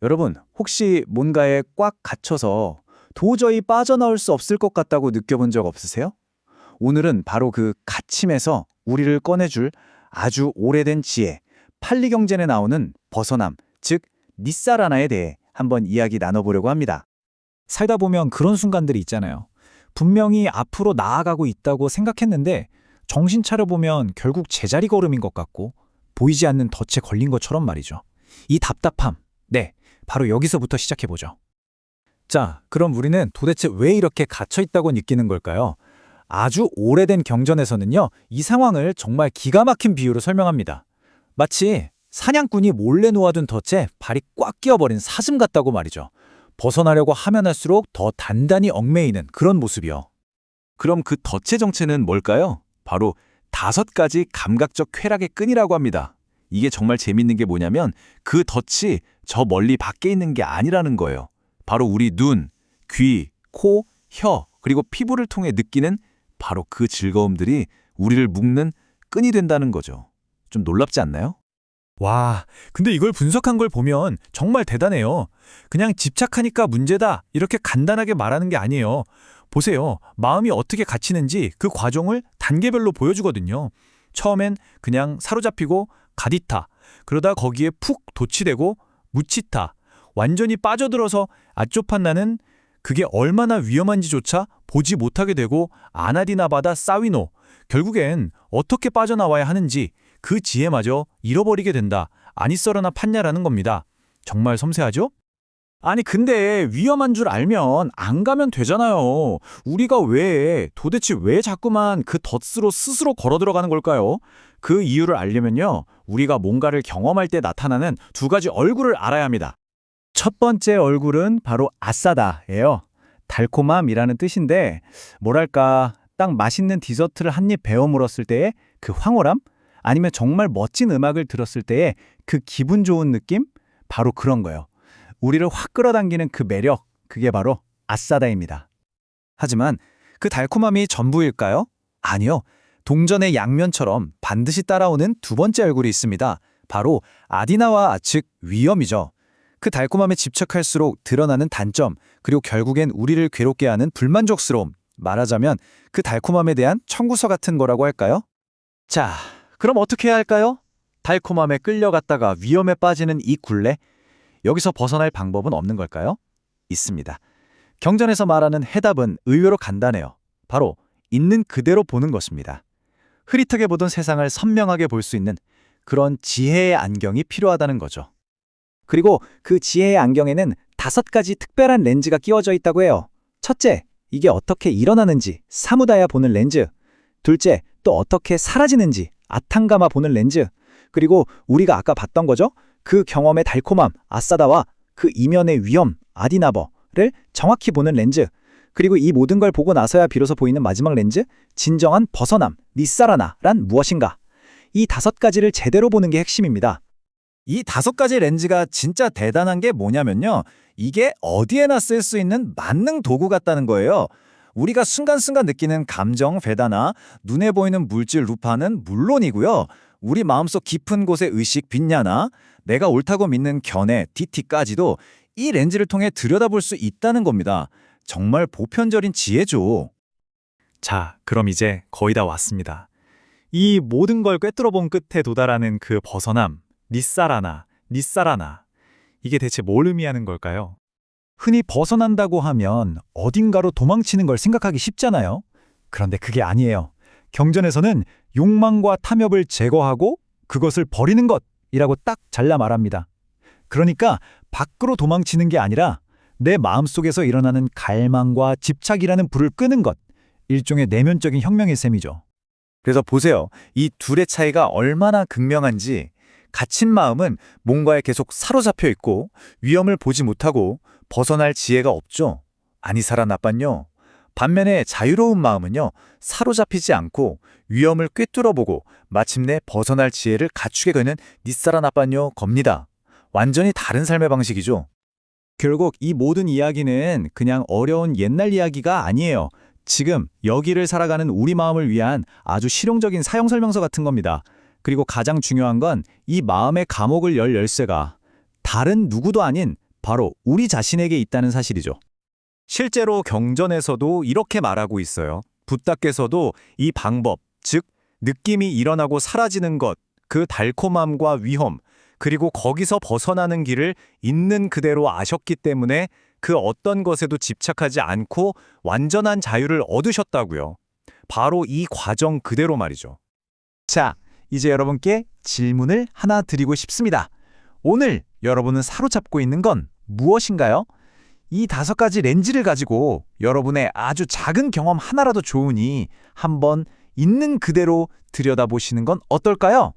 여러분, 혹시 뭔가에 꽉 갇혀서 도저히 빠져나올 수 없을 것 같다고 느껴본 적 없으세요? 오늘은 바로 그 갇힘에서 우리를 꺼내줄 아주 오래된 지혜, 팔리경전에 나오는 벗어남, 즉 니사라나에 대해 한번 이야기 나눠보려고 합니다. 살다 보면 그런 순간들이 있잖아요. 분명히 앞으로 나아가고 있다고 생각했는데 정신 차려보면 결국 제자리 걸음인 것 같고 보이지 않는 덫에 걸린 것처럼 말이죠. 이 답답함, 네, 바로 여기서부터 시작해보죠. 자, 그럼 우리는 도대체 왜 이렇게 갇혀있다고 느끼는 걸까요? 아주 오래된 경전에서는요, 이 상황을 정말 기가 막힌 비유로 설명합니다. 마치 사냥꾼이 몰래 놓아둔 덫에 발이 꽉 끼어버린 사슴 같다고 말이죠. 벗어나려고 하면 할수록 더 단단히 얽매이는 그런 모습이요. 그럼 그 덫의 정체는 뭘까요? 바로 5가지 감각적 쾌락의 끈이라고 합니다. 이게 정말 재밌는 게 뭐냐면 그 덫이 저 멀리 밖에 있는 게 아니라는 거예요. 바로 우리 눈, 귀, 코, 혀, 그리고 피부를 통해 느끼는 바로 그 즐거움들이 우리를 묶는 끈이 된다는 거죠. 좀 놀랍지 않나요? 와, 근데 이걸 분석한 걸 보면 정말 대단해요. 그냥 집착하니까 문제다 이렇게 간단하게 말하는 게 아니에요. 보세요. 마음이 어떻게 갇히는지 그 과정을 단계별로 보여주거든요. 처음엔 그냥 사로잡히고 가디타, 그러다 거기에 푹 도취되고 무치타, 완전히 빠져들어서 아초판나는 그게 얼마나 위험한지조차 보지 못하게 되고 아나디나바다 사위노, 결국엔 어떻게 빠져나와야 하는지 그 지혜마저 잃어버리게 된다. 아니서러나 판냐라는 겁니다. 정말 섬세하죠? 아니 근데 위험한 줄 알면 안 가면 되잖아요. 우리가 도대체 왜 자꾸만 그 덫으로 스스로 걸어 들어가는 걸까요? 그 이유를 알려면요. 우리가 뭔가를 경험할 때 나타나는 2가지 얼굴을 알아야 합니다. 첫 번째 얼굴은 바로 아싸다예요. 달콤함이라는 뜻인데 뭐랄까 딱 맛있는 디저트를 한 입 베어 물었을 때의 그 황홀함? 아니면 정말 멋진 음악을 들었을 때의 그 기분 좋은 느낌? 바로 그런 거예요. 우리를 확 끌어당기는 그 매력, 그게 바로 아싸다입니다. 하지만 그 달콤함이 전부일까요? 아니요. 동전의 양면처럼 반드시 따라오는 2번째 얼굴이 있습니다. 바로 아디나와 즉 위험이죠. 그 달콤함에 집착할수록 드러나는 단점, 그리고 결국엔 우리를 괴롭게 하는 불만족스러움, 말하자면 그 달콤함에 대한 청구서 같은 거라고 할까요? 자, 그럼 어떻게 해야 할까요? 달콤함에 끌려갔다가 위험에 빠지는 이 굴레, 여기서 벗어날 방법은 없는 걸까요? 있습니다. 경전에서 말하는 해답은 의외로 간단해요. 바로 있는 그대로 보는 것입니다. 흐릿하게 보던 세상을 선명하게 볼 수 있는 그런 지혜의 안경이 필요하다는 거죠. 그리고 그 지혜의 안경에는 5가지 특별한 렌즈가 끼워져 있다고 해요. 첫째, 이게 어떻게 일어나는지 사무다야 보는 렌즈. 둘째, 또 어떻게 사라지는지 아탕가마 보는 렌즈. 그리고 우리가 아까 봤던 거죠? 그 경험의 달콤함, 아싸다와 그 이면의 위험, 아디나버를 정확히 보는 렌즈. 그리고 이 모든 걸 보고 나서야 비로소 보이는 마지막 렌즈, 진정한 벗어남, 니사라나란 무엇인가. 이 5가지를 제대로 보는 게 핵심입니다. 이 5가지 렌즈가 진짜 대단한 게 뭐냐면요. 이게 어디에나 쓸 수 있는 만능 도구 같다는 거예요. 우리가 순간순간 느끼는 감정, 베다나, 눈에 보이는 물질, 루파는 물론이고요. 우리 마음속 깊은 곳의 의식, 빈야나, 내가 옳다고 믿는 견해, 디티까지도 이 렌즈를 통해 들여다볼 수 있다는 겁니다. 정말 보편적인 지혜죠. 자, 그럼 이제 거의 다 왔습니다. 이 모든 걸 꿰뚫어 본 끝에 도달하는 그 벗어남, 니사라나. 이게 대체 뭘 의미하는 걸까요? 흔히 벗어난다고 하면 어딘가로 도망치는 걸 생각하기 쉽잖아요. 그런데 그게 아니에요. 경전에서는 욕망과 탐욕을 제거하고 그것을 버리는 것이라고 딱 잘라 말합니다. 그러니까 밖으로 도망치는 게 아니라 내 마음속에서 일어나는 갈망과 집착이라는 불을 끄는 것, 일종의 내면적인 혁명의 셈이죠. 그래서 보세요. 이 둘의 차이가 얼마나 극명한지. 갇힌 마음은 뭔가에 계속 사로잡혀 있고 위험을 보지 못하고 벗어날 지혜가 없죠. 아니사라 나빤요. 반면에 자유로운 마음은요. 사로잡히지 않고 위험을 꿰뚫어보고 마침내 벗어날 지혜를 갖추게 되는 니사라 나빤요 겁니다. 완전히 다른 삶의 방식이죠. 결국 이 모든 이야기는 그냥 어려운 옛날 이야기가 아니에요. 지금 여기를 살아가는 우리 마음을 위한 아주 실용적인 사용 설명서 같은 겁니다. 그리고 가장 중요한 건 이 마음의 감옥을 열 열쇠가 다른 누구도 아닌 바로 우리 자신에게 있다는 사실이죠. 실제로 경전에서도 이렇게 말하고 있어요. 붓다께서도 이 방법, 즉 느낌이 일어나고 사라지는 것, 그 달콤함과 위험, 그리고 거기서 벗어나는 길을 있는 그대로 아셨기 때문에 그 어떤 것에도 집착하지 않고 완전한 자유를 얻으셨다고요. 바로 이 과정 그대로 말이죠. 자, 이제 여러분께 질문을 하나 드리고 싶습니다. 오늘 여러분은 사로잡고 있는 건 무엇인가요? 이 5가지 렌즈를 가지고 여러분의 아주 작은 경험 하나라도 좋으니 한번 있는 그대로 들여다보시는 건 어떨까요?